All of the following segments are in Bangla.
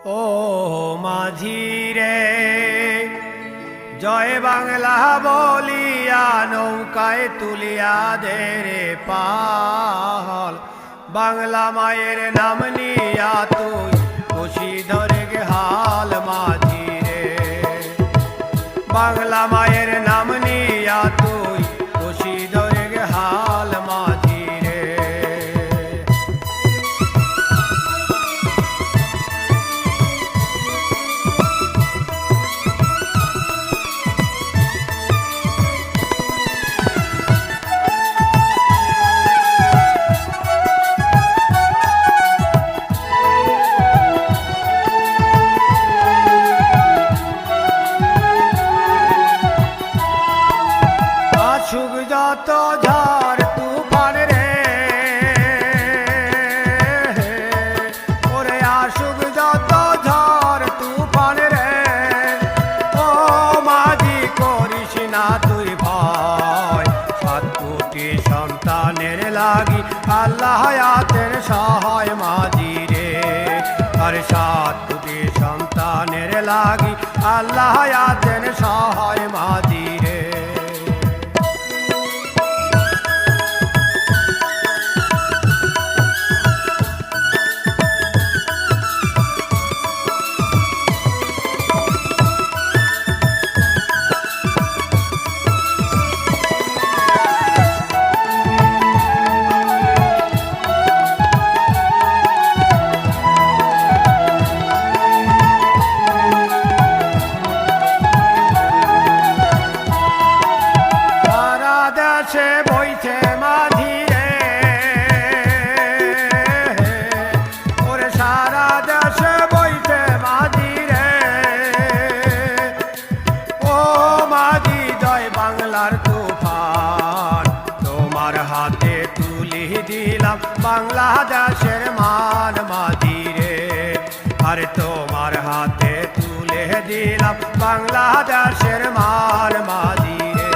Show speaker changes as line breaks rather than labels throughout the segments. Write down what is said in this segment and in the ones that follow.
ও মাঝি রে জয় বাংলা বলিয়া নৌকায় তুলিয়া দে রে পাল, বাংলা মায়ের নাম নিয়া তুই খুশি ধরে গে হাল মাঝি রে, বাংলা মায়ের নাম নিয়া তুই খুশি ধরে গে হাল মাঝি রে। আসুক যত ঝড় তুফান রে, ওরে আসুক যত ঝড় তুফান রে, ও মাঝি করিস না তুই ভয়, 7 কোটি সন্তানের লাগি আল্লাহ হায়াতের সহায় মাঝি রে, আর 7 কোটি সন্তানের লাগি আল্লাহ হায়াতের সহায় মাঝি রে। সে বইছে মাঝি রে, ওরে সারা দেশে বইছে মাঝি রে, ও মাঝি জয় বাংলার তুফান, তোমার হাতে তুলি দিলাম বাংলাদেশের মান মাঝি রে, আরে তোমার হাতে তুলে দিলাম বাংলাদেশের মান মাঝি রে।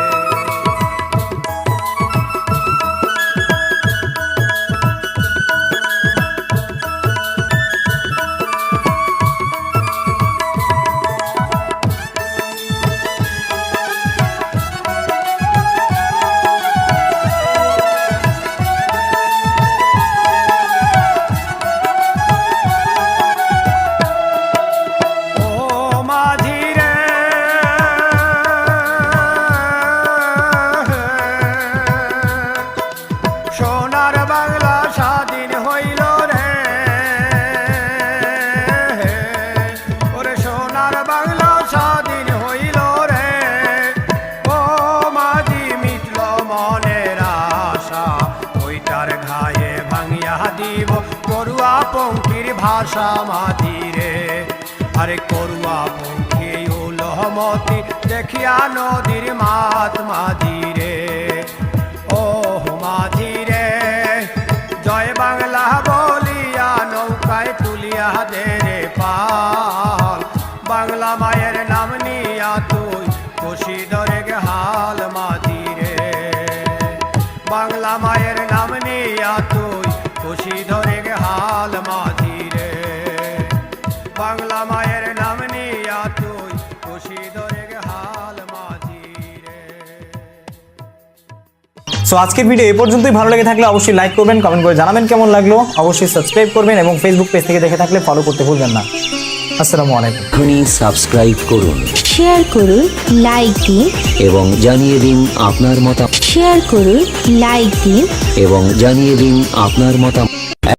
সোনার বাংলা স্বাধীন হইল রে, ওরে সোনার বাংলা স্বাধীন হইল রে, ও মাঝি মিটল মনের আশা, ওইটার ঘায়ে ভাঙিয়া দিব করুয়া পঙ্খির ভাষা মাঝি রে, আরে করুয়া পঙ্খি উলহমতি দেখিয়া নদীর মাত মাঝি রে, ও মাঝি রে জয় বাংলা বলিয়া নৌকায় তুলিয়া দে রে পাল, বাংলা মায়ের নাম নিয়া তুই খুশি ধরে গে হাল মাঝি রে, বাংলা মায়ের নাম নিয়া তুই খুশি ধরে গে হাল মাঝি রে, বাংলা মায়ের নাম নিয়া তুই খুশি ধরে গে হাল মাঝি রে।
সো আজকের ভিডিও এই পর্যন্তই। ভালো লেগে থাকলে অবশ্যই লাইক করবেন, কমেন্ট করে জানাবেন কেমন লাগলো, অবশ্যই সাবস্ক্রাইব করবেন এবং ফেসবুক পেজ থেকে দেখে থাকলে ফলো করতে ভুলবেন না। আসসালামু আলাইকুম।
এখনই সাবস্ক্রাইব করুন,
শেয়ার করুন, লাইক দিন
এবং জানিয়ে দিন আপনার মতামত।
শেয়ার করুন, লাইক দিন
এবং জানিয়ে দিন আপনার মতামত।